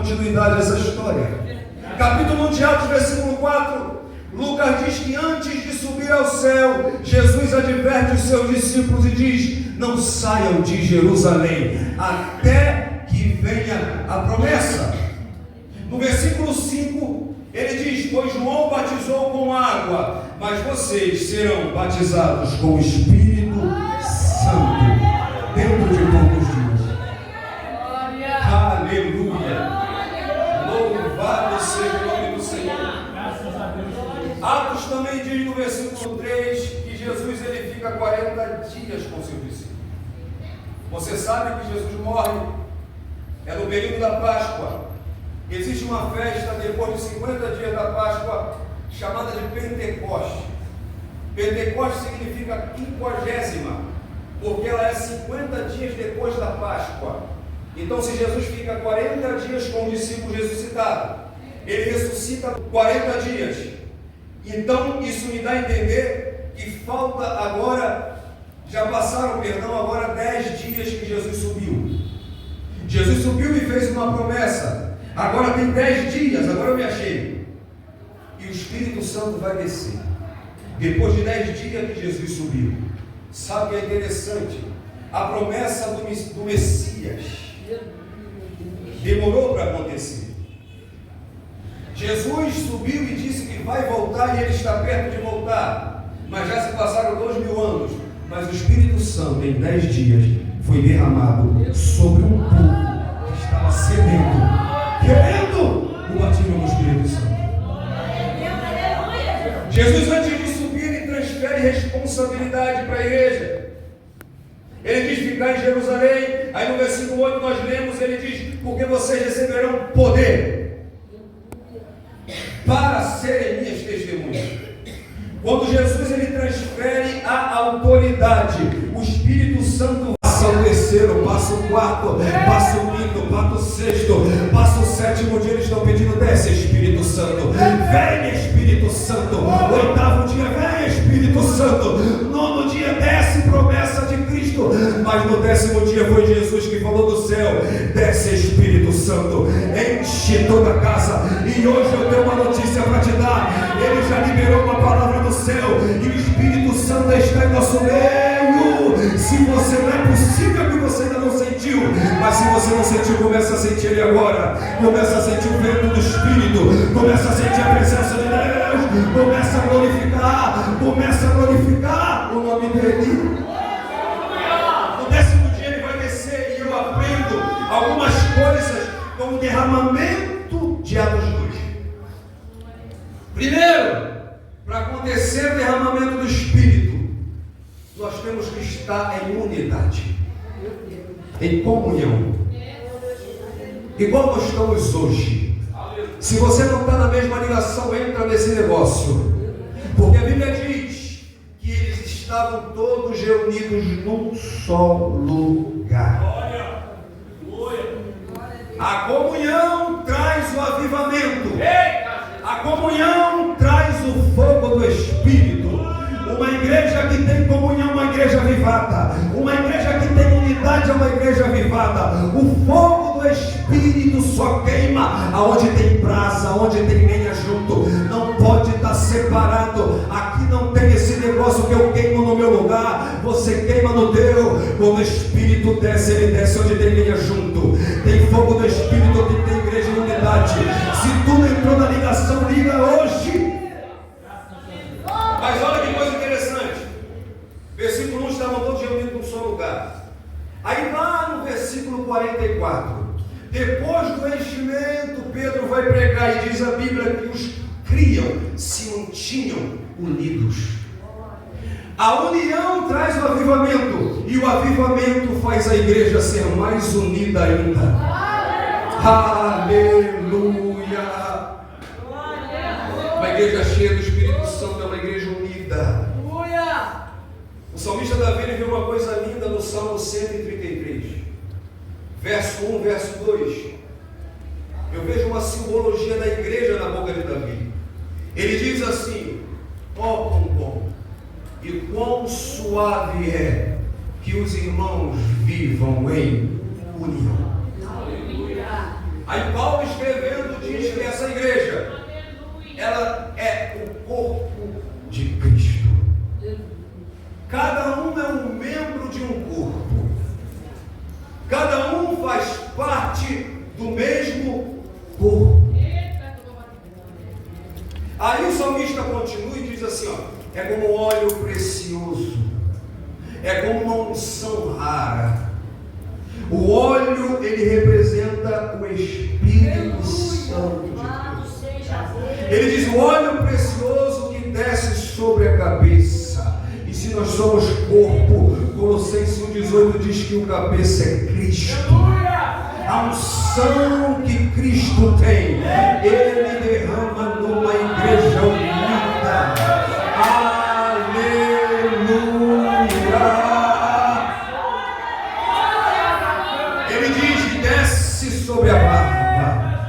continuidade a essa história. Capítulo 1 de Atos, versículo 4. Lucas diz que antes de subir ao céu, Jesus adverte os seus discípulos e diz: não saiam de Jerusalém até que venha a promessa. No versículo 5, ele diz: pois João batizou com água, mas vocês serão batizados com o Espírito Santo dentro de poucos dias. Aleluia! Louvado seja o nome do Senhor. Atos também diz no versículo 3 que Jesus ele fica 40 dias com seus discípulos. Você sabe que Jesus morre, é no período da Páscoa. Existe uma festa depois de 50 dias da Páscoa, chamada de Pentecoste. Pentecoste significa 50ª, porque ela é 50 dias depois da Páscoa. Então, se Jesus fica 40 dias com os discípulos ressuscitados, ele ressuscita 40 dias. Então, isso me dá a entender que falta agora, já passaram, agora 10 dias que Jesus subiu. Jesus subiu e fez uma promessa. Agora tem 10 dias, agora eu me achei. E o Espírito Santo vai descer. Depois de 10 dias que Jesus subiu. Sabe o que é interessante? A promessa do Messias demorou para acontecer. Jesus subiu e disse que vai voltar e ele está perto de voltar. Mas já se passaram 2000 anos. Mas o Espírito Santo em 10 dias foi derramado sobre um povo que estava sedento, querendo o batismo do Espírito Santo. Jesus, antes de subir, ele transfere responsabilidade para a igreja. Ele diz ficar em Jerusalém. Aí no versículo 8 nós lemos, ele diz: porque vocês receberão poder para serem minhas testemunhas. Quando Jesus ele transfere a autoridade, o Espírito Santo passa o terceiro, passa o quarto, passa o quinto, passa o sexto, passa o sétimo dia. Eles estão pedindo: desce, Espírito Santo, vem, Espírito Santo. Oitavo dia, vem, Espírito Santo. Nono dia, desce, promessa de Cristo. Mas no 10º dia foi Jesus que falou do céu: desce, Espírito Santo, enche toda a casa. E hoje eu tenho uma notícia para te dar. Ele já liberou uma palavra do céu e o Espírito Santo está em nosso meio. Se você não é possível que você ainda não sentiu, mas se você não sentiu, começa a sentir ele agora. Começa a sentir o vento do Espírito, começa a sentir a presença de Deus, começa a glorificar o nome dele. No 10º dia ele vai descer e eu aprendo algumas coisas com o derramamento de Atos 2. Primeiro, para acontecer o derramamento do Espírito, nós temos que estar em unidade, em comunhão, igual nós estamos hoje. Se você não está na mesma ligação, entra nesse negócio, porque a Bíblia diz que eles estavam todos reunidos num só lugar. A comunhão traz o avivamento. A comunhão traz o fogo do Espírito. Uma igreja que tem comunhão é uma igreja avivada. Uma igreja que tem unidade é uma igreja avivada. O fogo do Espírito só queima aonde tem brasa, aonde tem lenha junto. Não pode estar separado. Aqui não tem esse negócio que eu queimo no meu lugar, você queima no teu. Quando o Espírito desce, ele desce onde tem lenha junto. Tem fogo do Espírito que tem igreja em unidade. Se tu não entrou na ligação, liga hoje. Mas olha que coisa interessante. Versículo 1, estavam todos reunidos num só lugar. Aí lá no versículo 44, depois do enchimento, Pedro vai pregar e diz a Bíblia que os criam, se mantinham unidos. A união traz o avivamento, e o avivamento faz a igreja ser mais unida ainda. Aleluia! Uma igreja cheia do Espírito Santo é uma igreja unida. O salmista Davi ele viu uma coisa linda no Salmo 133, verso 1, verso 2. Eu vejo uma simbologia da igreja na boca de Davi. Ele diz assim: ó, quão bom e quão suave é que os irmãos vivam em união. Aí Paulo do mesmo corpo. Aí o salmista continua e diz assim, ó, é como óleo precioso, é como uma unção rara. O óleo, ele representa o Espírito Santo de Deus. Ele diz, o óleo precioso que desce sobre a cabeça. E se nós somos corpo, Colossenses 1,18 diz que o cabeça é Cristo. A unção que Cristo tem, Ele derrama numa igreja unida. Aleluia! Ele diz que desce sobre a barba.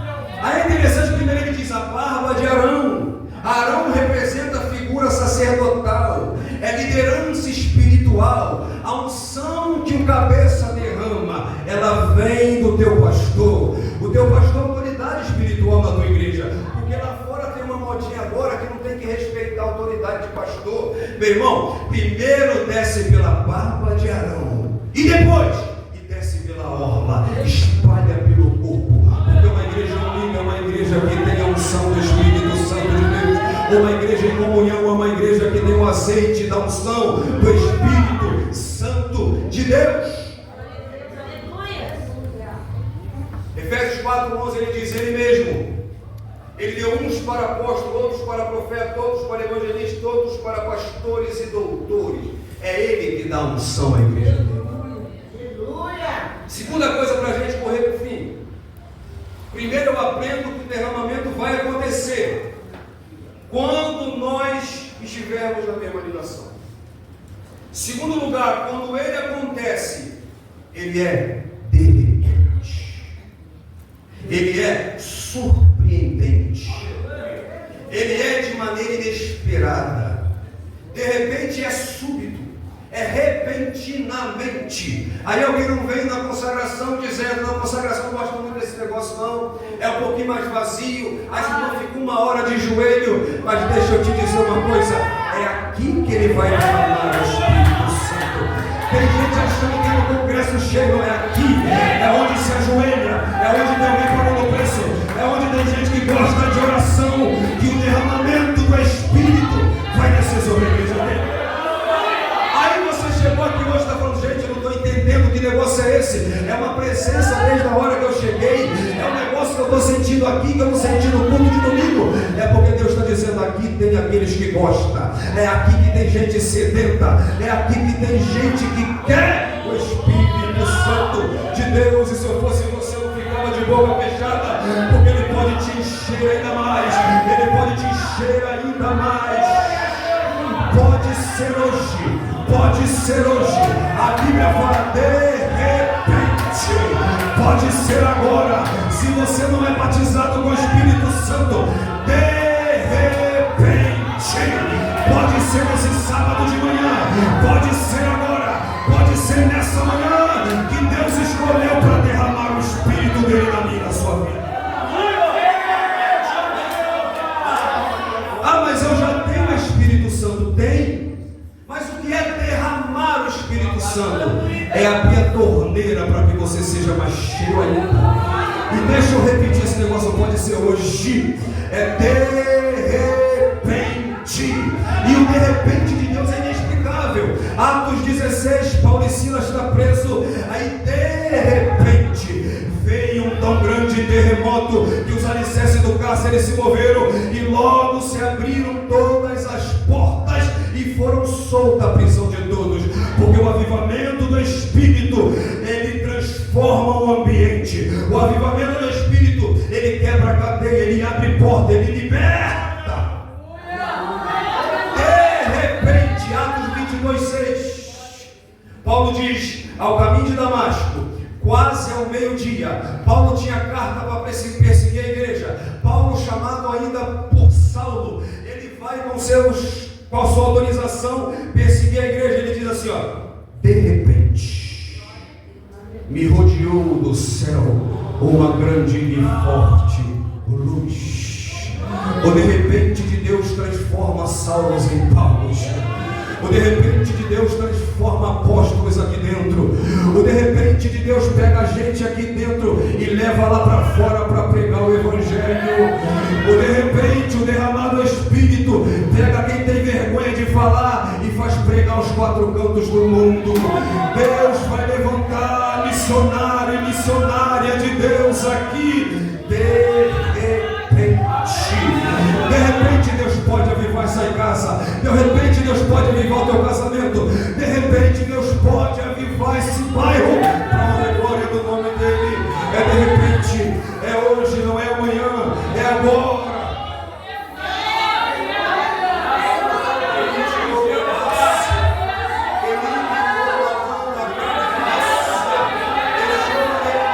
Aí é interessante que primeiro ele diz a barba de Arão. Arão representa a figura sacerdotal, é liderança espiritual. A unção que o cabeça derrama, ela vem do teu pastor. O teu pastor é autoridade espiritual na tua igreja, porque lá fora tem uma modinha agora que não tem que respeitar a autoridade de pastor. Meu irmão, primeiro desce pela barba de Arão, e depois desce pela orla, espalha pelo corpo, porque uma igreja unida é uma igreja que tem a unção do Espírito Santo de Deus, uma igreja em comunhão é uma igreja que tem o azeite da unção do Espírito Santo de Deus. Efésios 4,11 ele diz, ele mesmo, ele deu uns para apóstolos, outros para profetas, outros para evangelistas, outros para pastores e doutores. É ele que dá a unção à igreja dele. Segunda coisa para a gente correr para o fim. Primeiro eu aprendo que o derramamento vai acontecer quando nós estivermos na mesma direção. Segundo lugar, quando ele acontece, ele é de repente. Ele é surpreendente. Ele é de maneira inesperada. De repente é súbito. É repentinamente. Aí alguém não vem na consagração dizendo, na consagração não gosto muito desse negócio não, é um pouquinho mais vazio, aí você não fica uma hora de joelho, mas deixa eu te dizer uma coisa, é aqui que ele vai derramar o Espírito Santo. Tem gente achando que é no congresso cheio, não é aqui, é onde se ajoelha, é onde tem alguém pagando o preço, é onde tem gente que gosta de oração, que o derramamento do Espírito vai descer sobre a igreja dele. Chegou aqui hoje, está falando, gente, eu não estou entendendo que negócio é esse. É uma presença desde a hora que eu cheguei. É um negócio que eu estou sentindo aqui, que eu não senti no culto de domingo. É porque Deus está dizendo, aqui tem aqueles que gostam. É aqui que tem gente sedenta. É aqui que tem gente que quer o Espírito Santo de Deus. E se eu fosse você, eu não ficava de boca fechada, porque Ele pode te encher ainda mais. Ele pode te encher ainda mais. Pode ser hoje. Pode ser hoje, a Bíblia fala de repente, pode ser agora, se você não é batizado com o Espírito Santo, de repente, pode ser nesse sábado de manhã, pode ser agora, pode ser nessa manhã, que Deus escolheu para derramar o Espírito dele na minha e na sua vida. Ah, mas eu já tenho o Espírito Santo, tem? Mas o que é derramar o Espírito Santo? É abrir a torneira para que você seja mais cheio ainda. E deixa eu repetir, esse negócio pode ser hoje. É de repente. E o de repente de Deus é inexplicável. Atos 16, Paulo e Silas está preso. Aí de repente veio um tão grande terremoto que os alicerces do cárcere se moveram e logo se abriram todas as portas e foram solta a prisão de todos, porque o avivamento do Espírito, ele transforma o ambiente. O avivamento do Espírito, ele quebra a cadeia, ele abre porta, ele liberta. De repente, Atos 22:6, Paulo diz, ao caminho de Damasco, quase ao meio-dia, Paulo tinha carta para perseguir a igreja. Paulo, chamado ainda por Saulo, ele vai com a sua autorização, perseguir a igreja. Ele diz assim, ó, de repente, me rodeou do céu uma grande e forte luz. O de repente de Deus transforma Saulos em Paulos. O de repente de Deus transforma transforma apóstolos aqui dentro. O de repente de Deus pega a gente aqui dentro e leva lá para fora para pregar o Evangelho. O de repente, o derramado Espírito pega quem tem vergonha de falar e faz pregar os quatro cantos do mundo. Deus vai levantar missionário e missionária de Deus aqui. De repente Deus pode avivar essa casa. De repente Deus pode avivar o teu casamento. De repente Deus pode avivar esse bairro para a glória do nome dele. É de repente, é hoje, não é amanhã, é agora.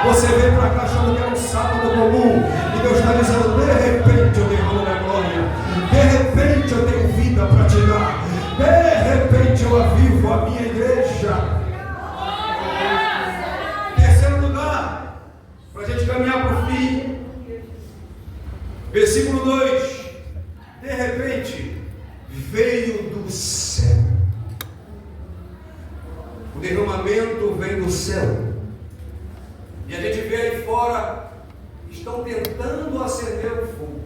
Você vem para cá achando que é um sábado comum e Deus está dizendo: de repente eu derramo minha glória, de repente eu tenho vida para te dar, de repente eu avivo a minha igreja. Terceiro lugar, para a gente caminhar para o fim, versículo 2: de repente veio do céu. O derramamento vem do céu. E a gente vê aí fora, estão tentando acender o fogo,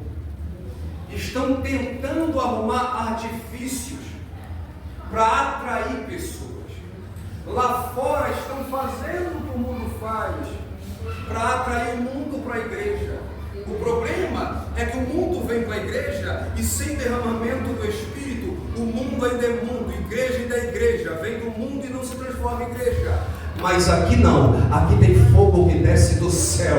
estão tentando arrumar artifícios para atrair pessoas. Lá fora estão fazendo o que o mundo faz para atrair o mundo para a igreja. O problema é que o mundo vem para a igreja e sem derramamento do Espírito, o mundo ainda é mundo, igreja ainda é igreja, vem do mundo e não se transforma em igreja. Mas aqui não, aqui tem fogo que desce do céu,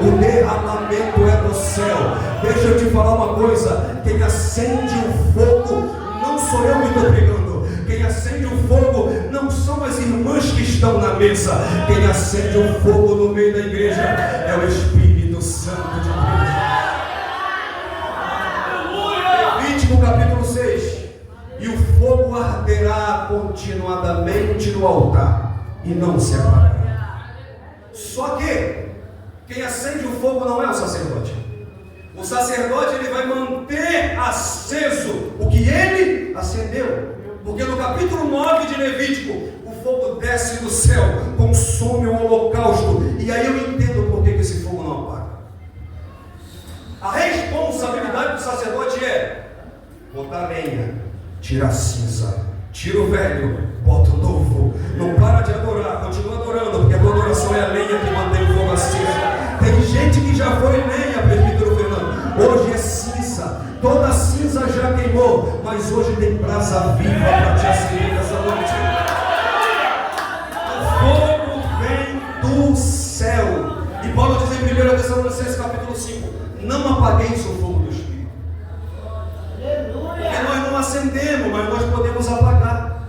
o derramamento é do céu. Deixa eu te falar uma coisa: quem acende o fogo não sou eu que estou pregando, quem acende o fogo não são as irmãs que estão na mesa, quem acende o fogo no meio da igreja é o Espírito Santo de Deus. Levítico capítulo 6: e o fogo arderá continuadamente no altar e não se apagará. Só que quem acende o fogo não é o sacerdote. O sacerdote ele vai manter aceso o que ele acendeu. Porque no capítulo 9 de Levítico, o fogo desce do céu, consome o holocausto. E aí eu entendo por que esse fogo não apaga. A responsabilidade do sacerdote é botar lenha, tirar cinza, tira o velho, bota o novo. Não para de adorar, continua adorando, porque a tua adoração é a lenha que mantém o fogo aceso. Tem gente que já foi lenha, presbítero Fernando, hoje é cinza. Toda a cinza já queimou, mas hoje tem brasa viva para te acender nessa noite. O fogo vem do céu. E Paulo diz em 1 Tessalonicenses capítulo 5: não apagueis o fogo do Espírito. Porque nós não acendemos, mas nós podemos apagar.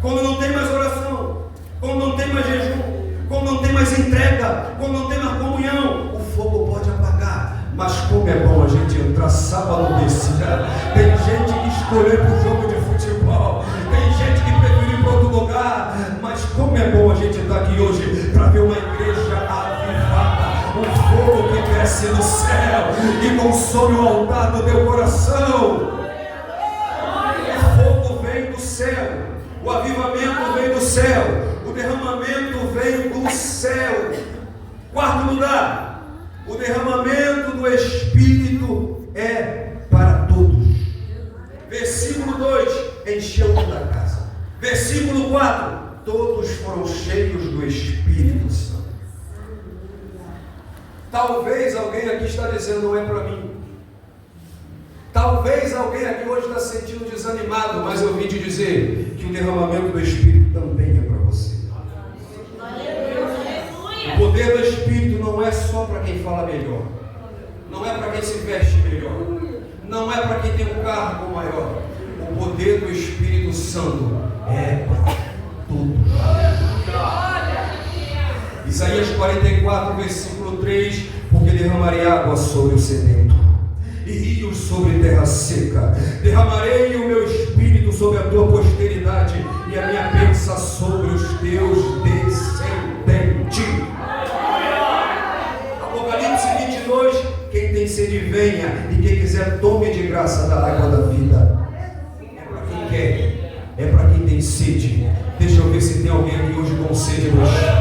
Quando não tem mais oração, quando não tem mais jejum, quando não tem mais entrega, quando não tem mais comunhão, o fogo pode apagar. Mas como é bom a gente entrar sábado desse, né? Tem gente que escolheu para o jogo de futebol, tem gente que preferiu ir para outro lugar, mas como é bom a gente estar aqui hoje para ver uma igreja avivada, um fogo que desce do céu e consome o altar do teu coração. O fogo vem do céu. O avivamento vem do céu, o derramamento vem do céu. Quarto lugar, o derramamento do Espírito é para todos. Versículo 2: encheu toda a casa. Versículo 4: todos foram cheios do Espírito Santo. Talvez alguém aqui está dizendo: não é para mim. Talvez alguém aqui hoje está se sentindo desanimado, mas eu vim te dizer que o derramamento do Espírito também é para você. O poder do Espírito não é só para quem fala melhor, não é para quem se veste melhor, não é para quem tem um cargo maior. O poder do Espírito Santo é para todos. Isaías 44, versículo 3: porque derramarei água sobre o sedento e rios sobre terra seca. Derramarei o meu Espírito sobre a tua posteridade e a minha bênção sobre os teus descendentes. Apocalipse 22: quem tem sede venha, e quem quiser tome de graça da água da vida. É para quem quer, é para quem tem sede. Deixa eu ver se tem alguém aqui hoje com sede do Espírito.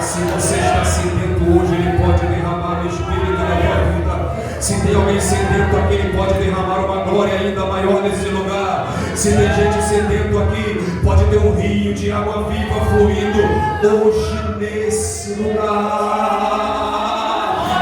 Se você está sedento hoje, Ele pode derramar o Espírito na tua vida. Se tem alguém sedento aqui, Ele pode derramar uma glória ainda maior nesse lugar. Se tem gente sedento aqui, pode ter um rio de água viva fluindo hoje nesse lugar.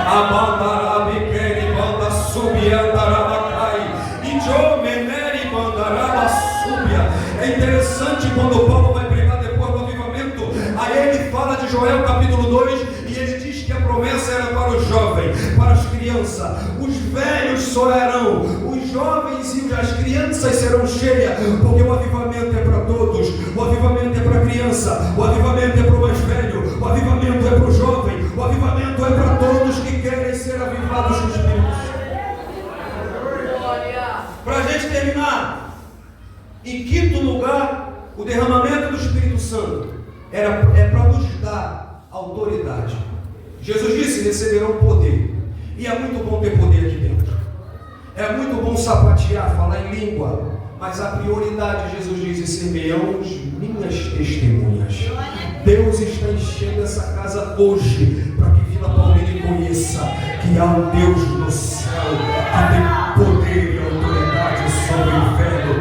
Abandarabiqueri, banda subiandarabacai, idiomeneri, bandaraba subia. É interessante quando o Paulo vai pregar depois do avivamento. Aí ele fala de Joel capítulo 2 e ele diz que a promessa era para os jovens, para as crianças. Os velhos sorarão, os jovens e as crianças serão cheias, porque o avivamento é para todos. O avivamento é para a criança, o avivamento é para o mais velho, o avivamento é para o jovem, o avivamento é para todos que querem ser avivados com Espírito. Para a gente terminar, em quinto lugar, o derramamento do Espírito Santo é para nos dar autoridade. Jesus disse: receberão poder. E é muito bom ter poder aqui dentro. É muito bom sapatear, falar em língua. Mas a prioridade, Jesus diz: ser-me-ão minhas testemunhas. Deus está enchendo essa casa hoje para que Vila Paulina conheça que há um Deus no céu que tem poder e autoridade sobre o inferno.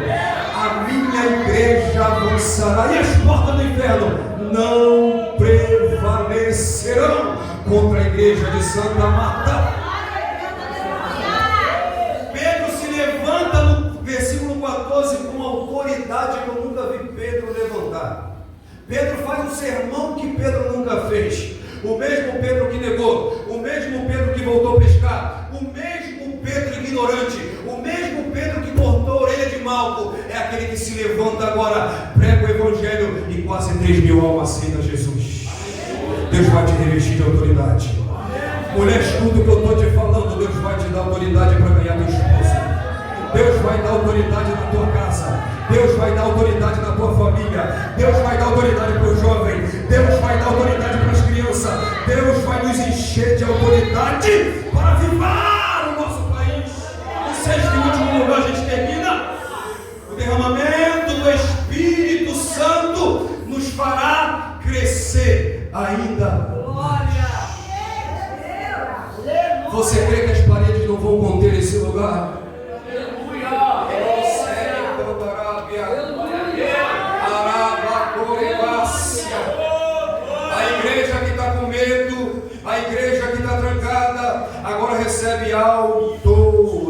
A minha igreja avançará e as portas do inferno não prevalecerão contra a igreja de Santa Marta. Pedro se levanta no versículo 14 com autoridade que eu nunca vi Pedro levantar. Pedro faz um sermão que Pedro nunca fez. O mesmo Pedro que negou, o mesmo Pedro que voltou a pescar, o mesmo Pedro ignorante, o mesmo Pedro que cortou a orelha de Malco, é aquele que se levanta agora, prega o Evangelho e quase 3.000 almas aceitam Jesus. Deus vai te revestir de autoridade. Mulher, escuta o que eu estou te falando. Deus vai te dar autoridade para ganhar teu esposo. Deus vai dar autoridade na tua casa. Deus vai dar autoridade na tua família. Deus vai dar autoridade para o jovem. Deus vai dar autoridade para as crianças. Deus vai nos encher de autoridade para avivar o nosso país. No sexto e último lugar, a gente termina. O derramamento do Espírito Santo nos fará crescer ainda. Você crê que as paredes não vão conter esse lugar? A igreja que está com medo, a igreja que está trancada, agora recebe autoridade.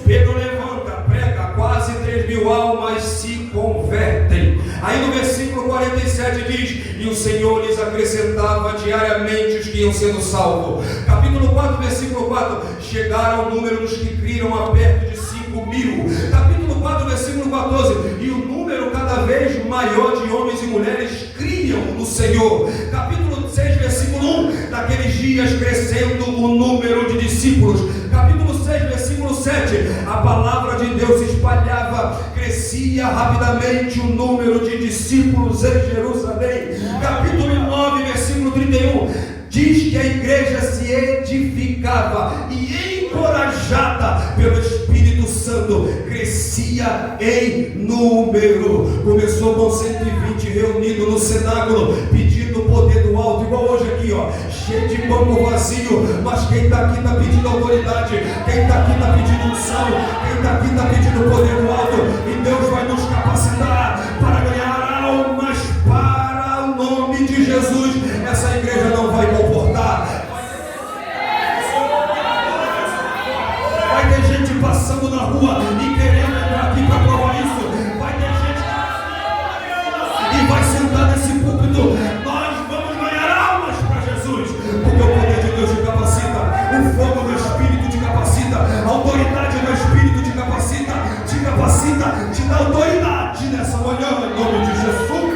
Pedro levanta, prega, quase 3.000 almas se convertem. Aí no versículo 47 diz: e o Senhor lhes acrescentava diariamente os que iam sendo salvos. Capítulo 4, versículo 4: chegaram ao número dos que criam a perto de 5.000. Capítulo 4, versículo 14: e o número cada vez maior de homens e mulheres criam no Senhor. Capítulo 6, versículo 1: naqueles dias crescendo o número de discípulos. Capítulo 6, versículo 7: a palavra de Deus se espalhava, crescia rapidamente o número de discípulos em Jerusalém. Capítulo 9, versículo 31: diz que a igreja se edificava e encorajada pelo Espírito Santo, crescia em número. Começou com 120 reunidos no cenáculo, pedindo o poder do alto, igual hoje aqui, ó, cheio de banco vazio. Mas quem está aqui está pedindo autoridade, quem está aqui está pedindo unção, quem está aqui está pedindo o poder do alto. E Deus vai nos capacitar para ganhar almas para o nome de Jesus. Essa igreja não vai comportar. Vai ter gente passando na rua e querendo entrar aqui para provar isso. Vai ter gente e vai sentar nesse púlpito. Nós vamos ganhar almas para Jesus, porque o poder de Deus te capacita, o fogo do Espírito te capacita, a autoridade do Espírito te capacita, te dá autoridade nessa manhã, em nome de Jesus.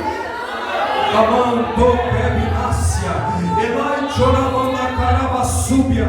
Amando Pebinácia, Elai Choramanda Carabasúbia.